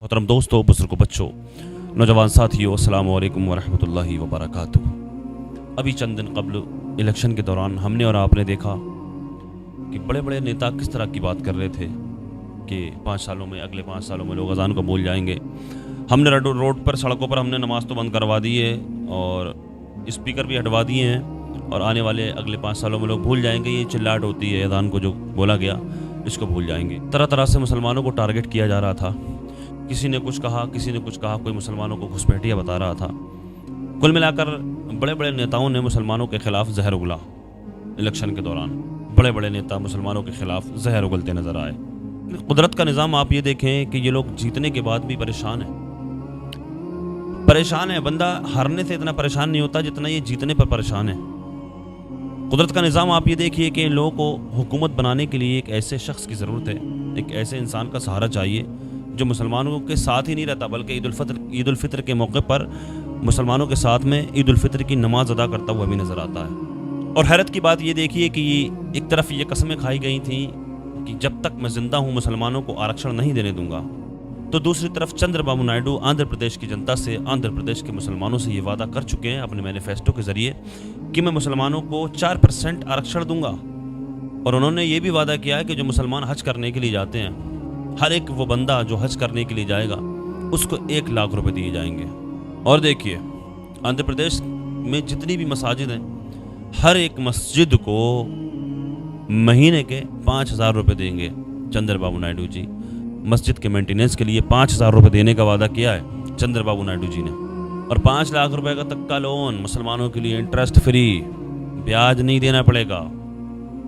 मोहतरम दोस्तों, बुजुर्गों, बच्चों, नौजवान साथियों, अस्सलाम वालेकुम वरहमतुल्लाहि वबरकातुहू। अभी चंद दिन कबल इलेक्शन के दौरान हमने और आपने देखा कि बड़े बड़े नेता किस तरह की बात कर रहे थे कि अगले 5 सालों में लोग अजान को भूल जाएंगे। हमने रोड पर, सड़कों पर हमने नमाज तो बंद करवा दी है और स्पीकर भी हटवा दिए हैं और आने वाले अगले 5 सालों में लोग भूल जाएंगे। ये चिल्लाहट होती है, अजान को जो बोला गया इसको भूल जाएंगे। तरह तरह से मुसलमानों को टारगेट किया जा रहा था। किसी ने कुछ कहा, किसी ने कुछ कहा, कोई मुसलमानों को घुसपैठिया बता रहा था। कुल मिलाकर बड़े बड़े नेताओं ने मुसलमानों के खिलाफ जहर उगला। इलेक्शन के दौरान बड़े बड़े नेता मुसलमानों के खिलाफ जहर उगलते नजर आए। कुदरत का निज़ाम आप ये देखें कि ये लोग जीतने के बाद भी परेशान है। बंदा हारने से इतना परेशान नहीं होता जितना ये जीतने पर परेशान है। कुदरत का निज़ाम आप ये देखिए कि इन लोगों को हुकूमत बनाने के लिए एक ऐसे शख्स की ज़रूरत है, एक ऐसे इंसान का सहारा चाहिए जो मुसलमानों के साथ ही नहीं रहता बल्कि ईद उल फितर के मौके पर मुसलमानों के साथ में ईद उल फितर की नमाज अदा करता हुआ भी नज़र आता है। और हैरत की बात ये देखिए कि एक तरफ ये कस्में खाई गई थी कि जब तक मैं ज़िंदा हूँ मुसलमानों को आरक्षण नहीं देने दूंगा, तो दूसरी तरफ चंद्रबाबू नायडू आंध्र प्रदेश की जनता से, आंध्र प्रदेश के मुसलमानों से ये वादा कर चुके हैं अपने मैनिफेस्टो के ज़रिए कि मैं मुसलमानों को 4% आरक्षण दूंगा। और उन्होंने ये भी वादा किया है कि जो मुसलमान हज करने के लिए जाते हैं, हर एक वो बंदा जो हज करने के लिए जाएगा उसको 1 लाख रुपए दिए जाएंगे। और देखिए, आंध्र प्रदेश में जितनी भी मसाजिद हैं, हर एक मस्जिद को महीने के 5,000 रुपये देंगे चंद्रबाबू नायडू जी। मस्जिद के मेंटेनेंस के लिए 5,000 रुपये देने का वादा किया है चंद्रबाबू नायडू जी ने। और 5 लाख रुपए का तक का लोन मुसलमानों के लिए, इंटरेस्ट फ्री, ब्याज नहीं देना पड़ेगा।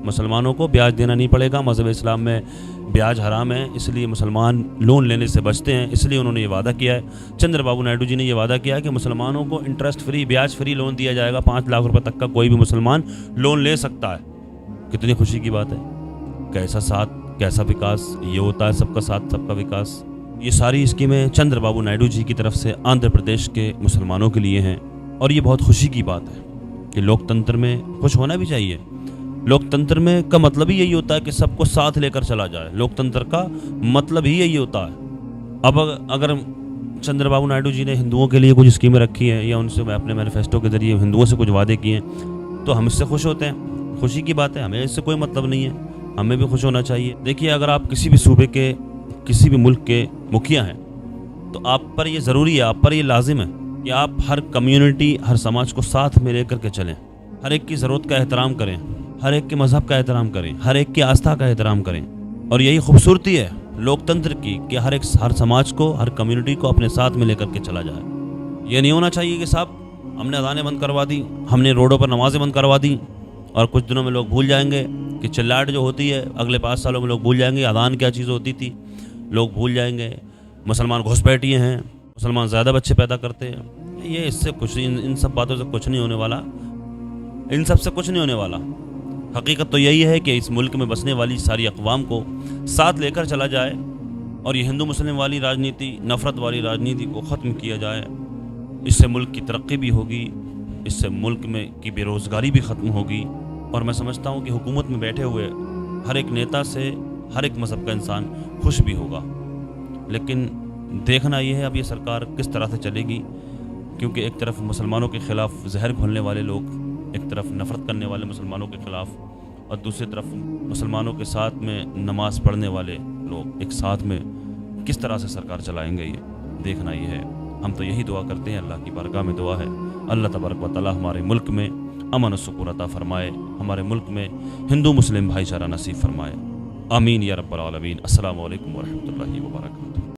मुसलमानों को ब्याज देना नहीं पड़ेगा। मज़हब इस्लाम में ब्याज हराम है, इसलिए मुसलमान लोन लेने से बचते हैं। इसलिए उन्होंने ये वादा किया है, चंद्रबाबू नायडू जी ने ये वादा किया है कि मुसलमानों को इंटरेस्ट फ्री, ब्याज फ्री लोन दिया जाएगा। 5 लाख रुपए तक का कोई भी मुसलमान लोन ले सकता है। कितनी खुशी की बात है। कैसा साथ, कैसा विकास। ये होता है सबका साथ सबका विकास। ये सारी स्कीमें चंद्रबाबू नायडू जी की तरफ से आंध्र प्रदेश के मुसलमानों के लिए हैं। और ये बहुत खुशी की बात है कि लोकतंत्र में खुश होना भी चाहिए। लोकतंत्र में का मतलब ही यही होता है कि सबको साथ लेकर चला जाए। लोकतंत्र का मतलब ही यही होता है। अब अगर चंद्रबाबू नायडू जी ने हिंदुओं के लिए कुछ स्कीमें रखी हैं या उनसे अपने मैनिफेस्टो के जरिए हिंदुओं से कुछ वादे किए हैं तो हम इससे खुश होते हैं। खुशी की बात है, हमें इससे कोई मतलब नहीं है, हमें भी खुश होना चाहिए। देखिए, अगर आप किसी भी सूबे के, किसी भी मुल्क के मुखिया हैं तो आप पर ये ज़रूरी है, आप पर ये लाजिम है कि आप हर कम्युनिटी, हर समाज को साथ में लेकर के चलें। हर एक की ज़रूरत का एहतराम करें, हर एक के मज़हब का एहतराम करें, हर एक की आस्था का एहतराम करें। और यही खूबसूरती है लोकतंत्र की कि हर समाज को, हर कम्युनिटी को अपने साथ में लेकर के चला जाए। ये नहीं होना चाहिए कि साहब हमने अज़ानें बंद करवा दी, हमने रोडों पर नमाज़ें बंद करवा दी और कुछ दिनों में लोग भूल जाएंगे कि चिल्लाहट जो होती है, अगले 5 सालों में लोग भूल जाएंगे अज़ान क्या चीज़ होती थी, लोग भूल जाएंगे मुसलमान घुसपैठिए हैं, मुसलमान ज़्यादा बच्चे पैदा करते हैं। ये इससे कुछ, इन सब बातों से कुछ नहीं होने वाला, इन सब से कुछ नहीं होने वाला। हकीकत तो यही है कि इस मुल्क में बसने वाली सारी अक़वाम को साथ लेकर चला जाए और ये हिंदू मुस्लिम वाली राजनीति, नफ़रत वाली राजनीति को ख़त्म किया जाए। इससे मुल्क की तरक्की भी होगी, इससे मुल्क में की बेरोज़गारी भी ख़त्म होगी। और मैं समझता हूँ कि हुकूमत में बैठे हुए हर एक नेता से हर एक मज़हब का इंसान खुश भी होगा। लेकिन देखना ये है अब ये सरकार किस तरह से चलेगी, क्योंकि एक तरफ मुसलमानों के ख़िलाफ़ जहर घोलने वाले लोग, एक तरफ नफ़रत करने वाले मुसलमानों के ख़िलाफ़ और दूसरी तरफ मुसलमानों के साथ में नमाज़ पढ़ने वाले लोग एक साथ में किस तरह से सरकार चलाएंगे, ये देखना ये है। हम तो यही दुआ करते हैं, अल्लाह की बारगाह में दुआ है, अल्लाह तबारक व तआला हमारे मुल्क में अमन और सुकून अता फ़रमाए, हमारे मुल्क में हिंदू मुस्लिम भाईचारा नसीब फ़रमाए। आमीन या रब्बल आलमीन। अस्सलामु अलैकुम व रहमतुल्लाहि व बरकातुहू।